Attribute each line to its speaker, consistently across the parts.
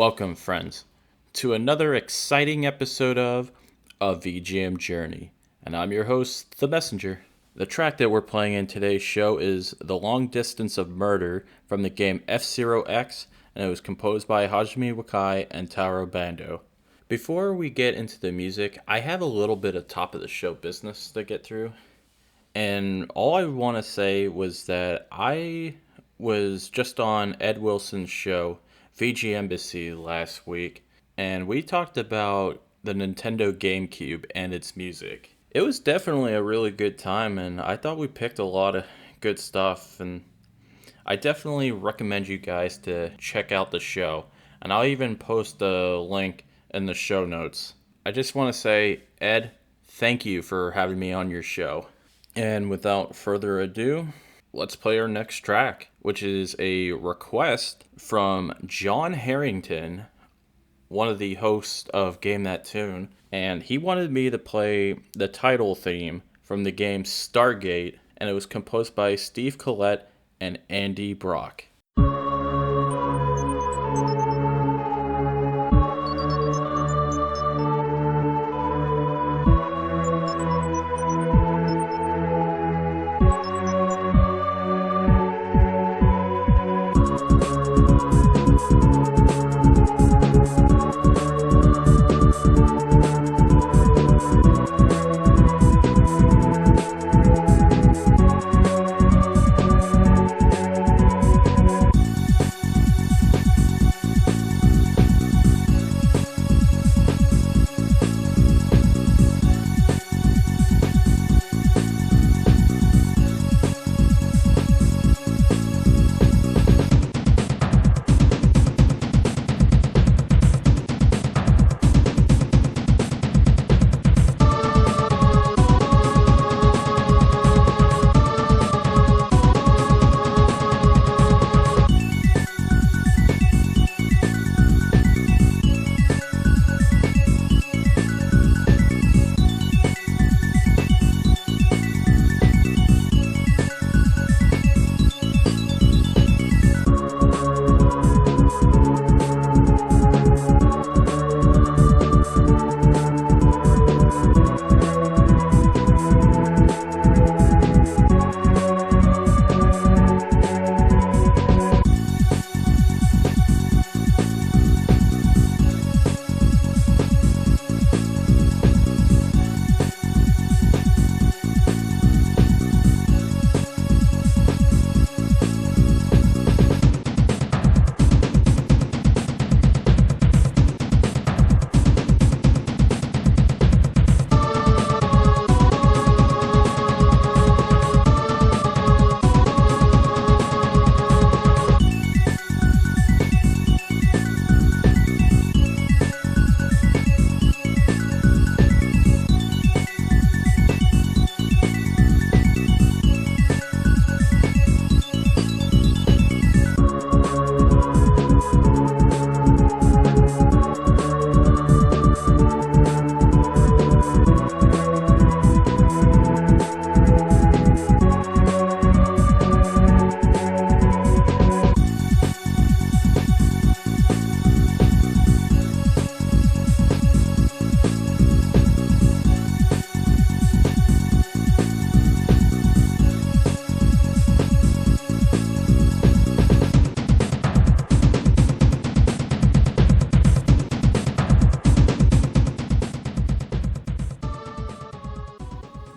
Speaker 1: Welcome, friends, to another exciting episode of A VGM Journey. And I'm your host, The Messenger. The track that we're playing in today's show is The Long Distance of Murder from the game F-Zero X, and it was composed by Hajime Wakai and Taro Bando. Before we get into the music, I have a little bit of top of the show business to get through. And all I want to say was that I was just on Ed Wilson's show, VG Embassy, last week, and we talked about the Nintendo GameCube and its music. It was definitely a really good time, and I thought we picked a lot of good stuff, and I definitely recommend you guys to check out the show, and I'll even post a link in the show notes. I just want to say, Ed, thank you for having me on your show. And without further ado, let's play our next track, which is a request from John Harrington, one of the hosts of Game That Tune, and he wanted me to play the title theme from the game Stargate, and it was composed by Steve Collett and Andy Brock.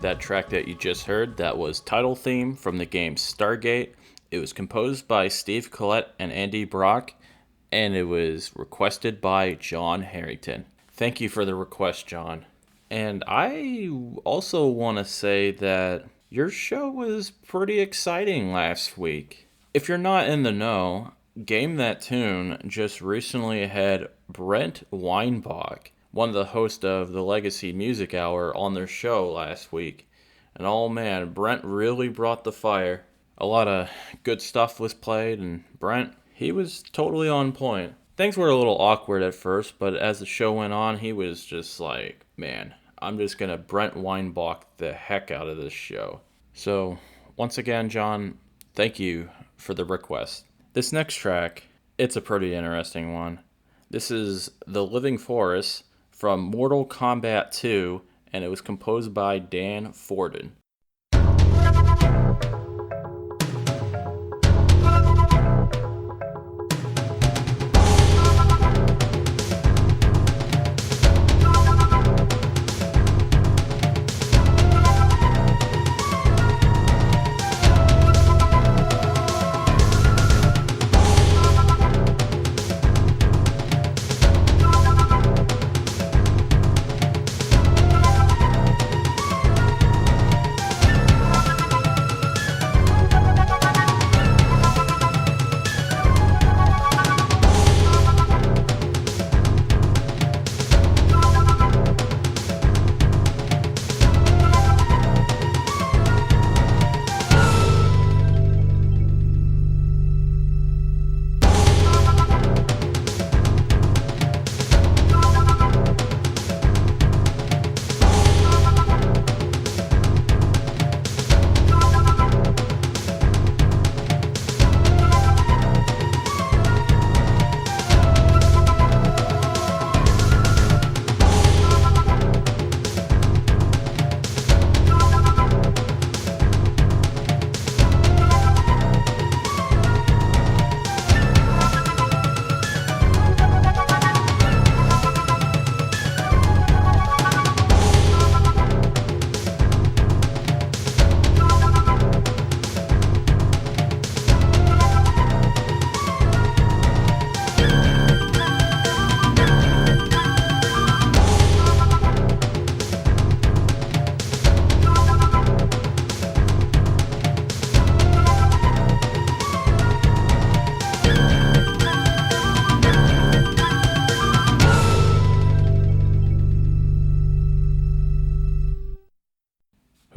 Speaker 1: That track that you just heard, that was title theme from the game Stargate. It was composed by Steve Collett and Andy Brock, and it was requested by John Harrington. Thank you for the request, John. And I also want to say that your show was pretty exciting last week. If you're not in the know, Game That Tune just recently had Brent Weinbach, one of the hosts of the Legacy Music Hour, on their show last week. And oh man, Brent really brought the fire. A lot of good stuff was played, and Brent, he was totally on point. Things were a little awkward at first, but as the show went on, he was just like, man, I'm just gonna Brent Weinbach the heck out of this show. So, once again, John, thank you for the request. This next track, it's a pretty interesting one. This is The Living Forest from Mortal Kombat 2, and it was composed by Dan Forden.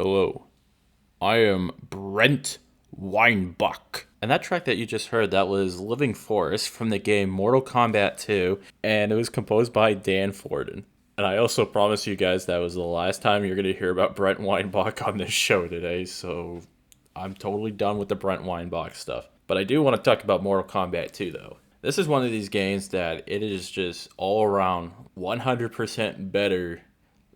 Speaker 1: Hello, I am Brent Weinbach. And that track that you just heard, that was Living Forest from the game Mortal Kombat 2, and it was composed by Dan Forden. And I also promise you guys that was the last time you're going to hear about Brent Weinbach on this show today, so I'm totally done with the Brent Weinbach stuff. But I do want to talk about Mortal Kombat 2, though. This is one of these games that it is just all around 100% better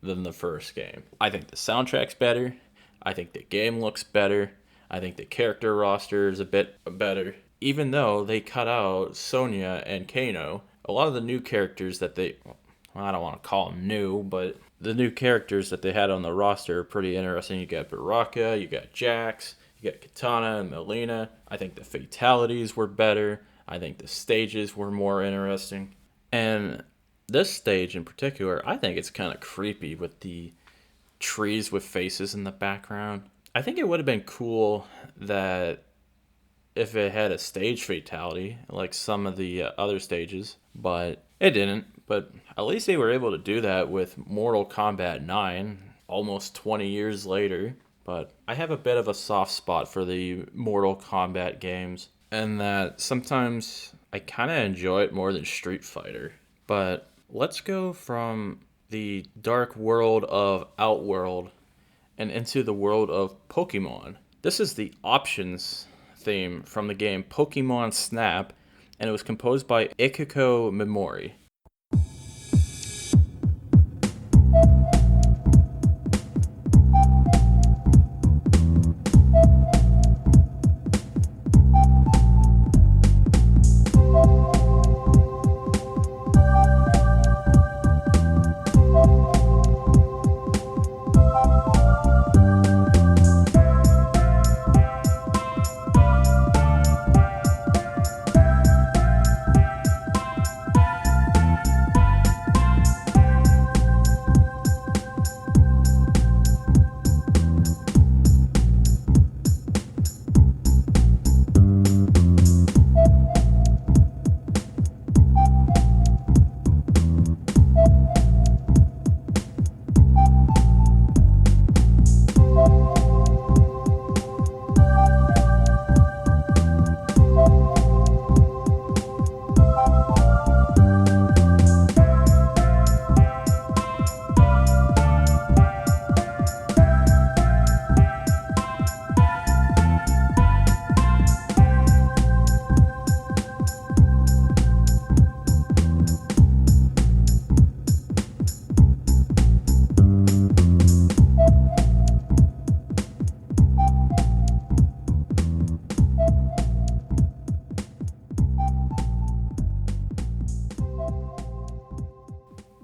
Speaker 1: than the first game. I think the soundtrack's better. I think the game looks better. I think the character roster is a bit better. Even though they cut out Sonya and Kano, a lot of the new characters that I don't want to call them new, but the new characters that they had on the roster are pretty interesting. You got Baraka, you got Jax, you got Kitana and Melina. I think the fatalities were better. I think the stages were more interesting. And this stage in particular, I think it's kind of creepy with the trees with faces in the background. I think it would have been cool that if it had a stage fatality, like some of the other stages, but it didn't. But at least they were able to do that with Mortal Kombat 9, almost 20 years later. But I have a bit of a soft spot for the Mortal Kombat games, and that sometimes I kind of enjoy it more than Street Fighter. But let's go from the dark world of Outworld and into the world of Pokemon. This is the options theme from the game Pokemon Snap, and it was composed by Ikuko Mimori.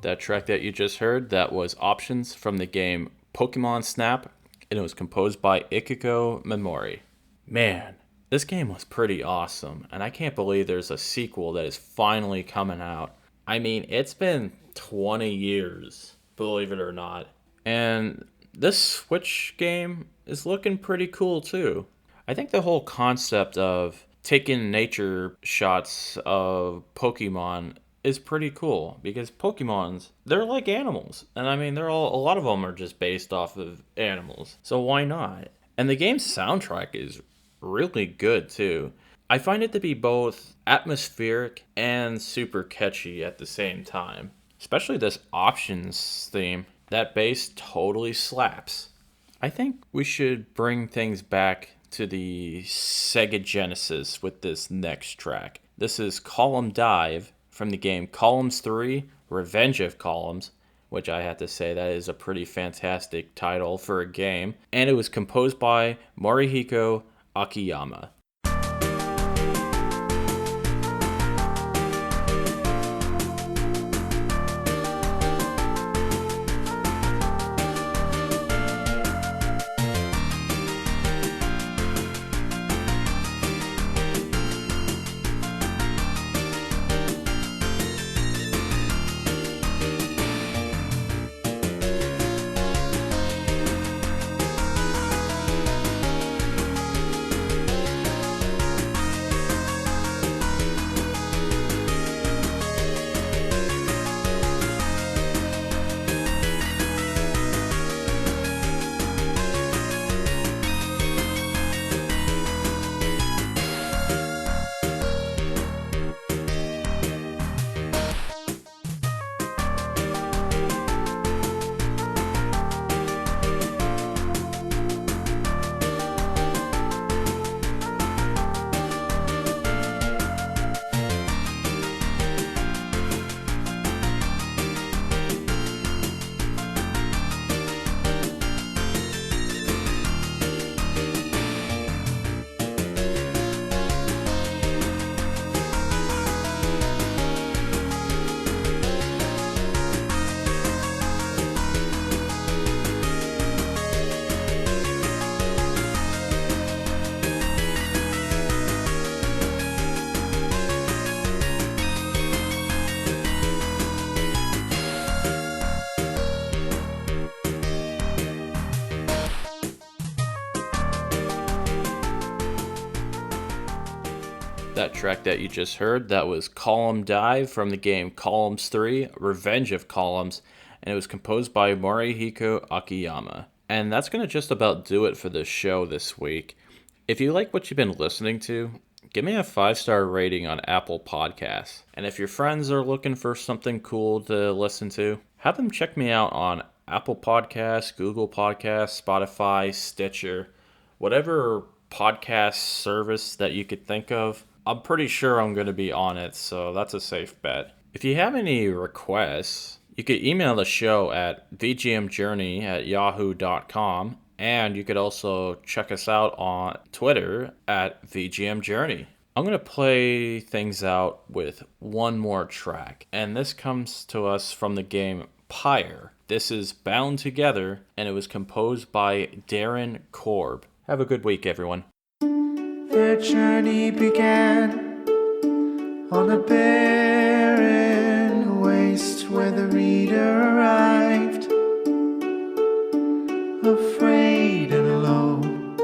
Speaker 1: That track that you just heard, that was Options from the game Pokemon Snap, and it was composed by Ikuko Mimori. Man, this game was pretty awesome, and I can't believe there's a sequel that is finally coming out. I mean, it's been 20 years, believe it or not. And this Switch game is looking pretty cool too. I think the whole concept of taking nature shots of Pokemon is pretty cool because Pokemons, they're like animals. And I mean, a lot of them are just based off of animals. So why not? And the game's soundtrack is really good too. I find it to be both atmospheric and super catchy at the same time. Especially this Options theme. That bass totally slaps. I think we should bring things back to the Sega Genesis with this next track. This is Column Dive from the game Coulmns 3, Revenge of Coulmns, which I have to say that is a pretty fantastic title for a game. And it was composed by Morihiko Akiyama. That track that you just heard, that was Column Dive from the game Coulmns 3, Revenge of Coulmns, and it was composed by Morihiko Akiyama. And that's going to just about do it for this show this week. If you like what you've been listening to, give me a 5-star rating on Apple Podcasts. And if your friends are looking for something cool to listen to, have them check me out on Apple Podcasts, Google Podcasts, Spotify, Stitcher, whatever podcast service that you could think of. I'm pretty sure I'm going to be on it, so that's a safe bet. If you have any requests, you could email the show at vgmjourney@yahoo.com, and you could also check us out on Twitter at vgmjourney. I'm going to play things out with one more track, and this comes to us from the game Pyre. This is Bound Together, and it was composed by Darren Korb. Have a good week, everyone.
Speaker 2: Their journey began on a barren waste where the reader arrived, afraid and alone.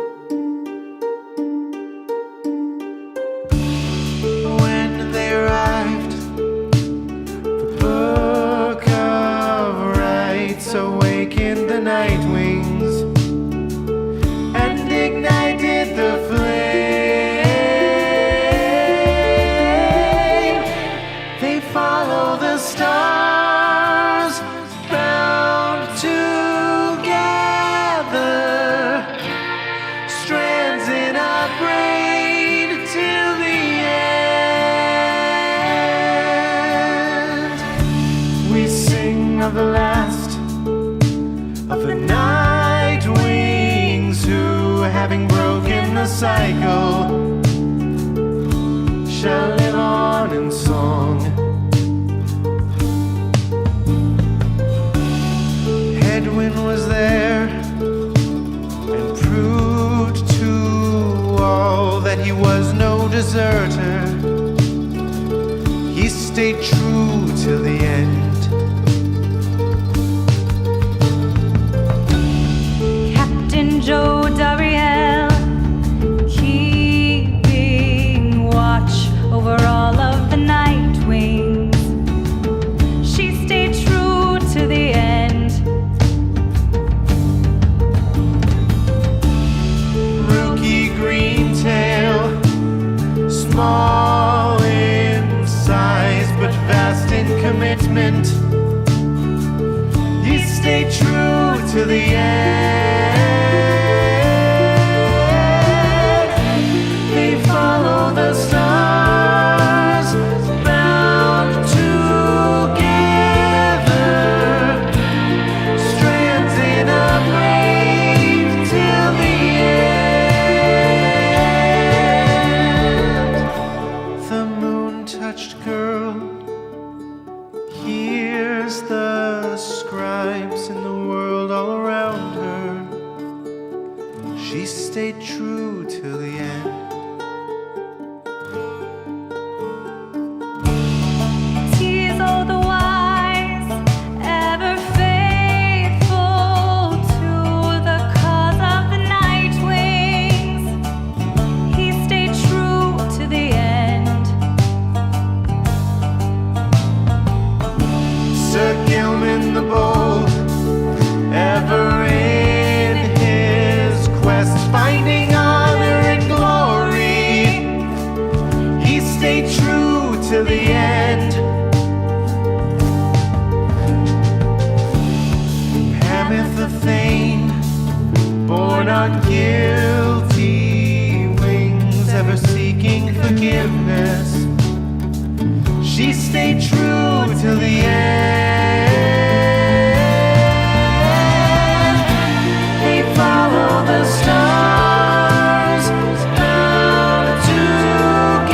Speaker 2: When they arrived, the book of rights awakened the night wings and ignited the flame. Follow the stars, bound together, strands in our brain till the end. We sing of the last of the night wings who, having broken the cycle, shall live on in song. stay true to the end. They follow the stars, bound together, strands in a braid till the end. The moon-touched girl hears the scribes in the world all around her. She stayed true till the end.
Speaker 3: Tease all the wise, ever faithful to the cause of the night wings. He stayed true to the end.
Speaker 2: Sir Gilman the Bold, ever in his quest, finding honor and glory, he stayed true till the end. Hameth the Thane, born on guilty wings, ever seeking forgiveness, she stayed true till the end. They follow the stars, bound together,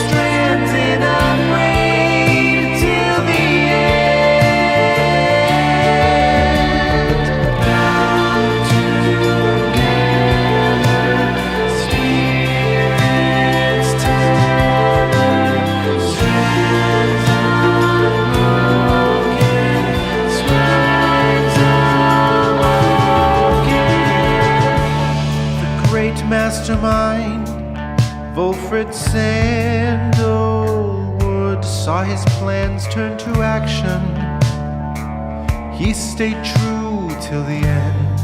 Speaker 2: strands in a braid till the end. Bound together, spirits tether, strands unbroken, spines awoken. The great mastermind, Wolfred Sandalwood, saw his plans turn to action. He stayed true till the end.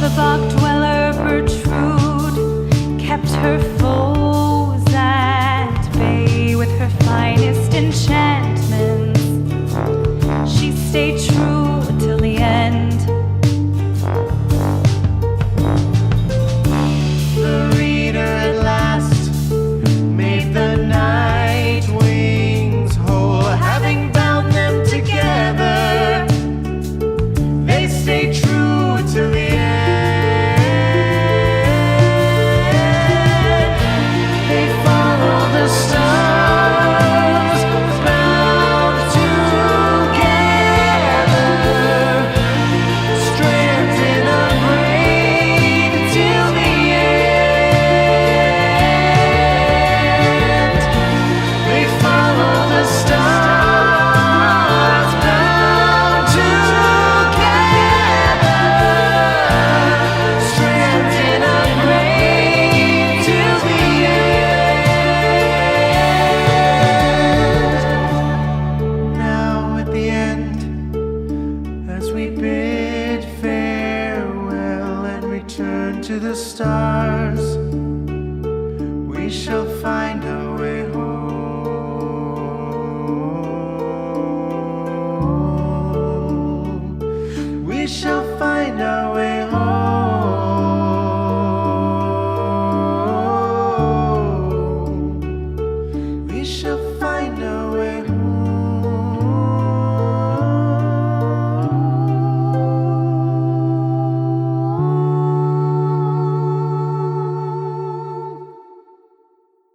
Speaker 3: The bog dweller Bertrude kept her foes at bay with her finest enchantments. She stayed true till the end.
Speaker 2: The reader at last made the night wings whole, having bound them together. They stayed true till the end. They follow the stars, bound together, strands in a braid till the end. They follow the stars, bound together, strands in a braid till the end. Now at the end, as we bid farewell and return to the stars, we shall find our way home. We shall find our way home.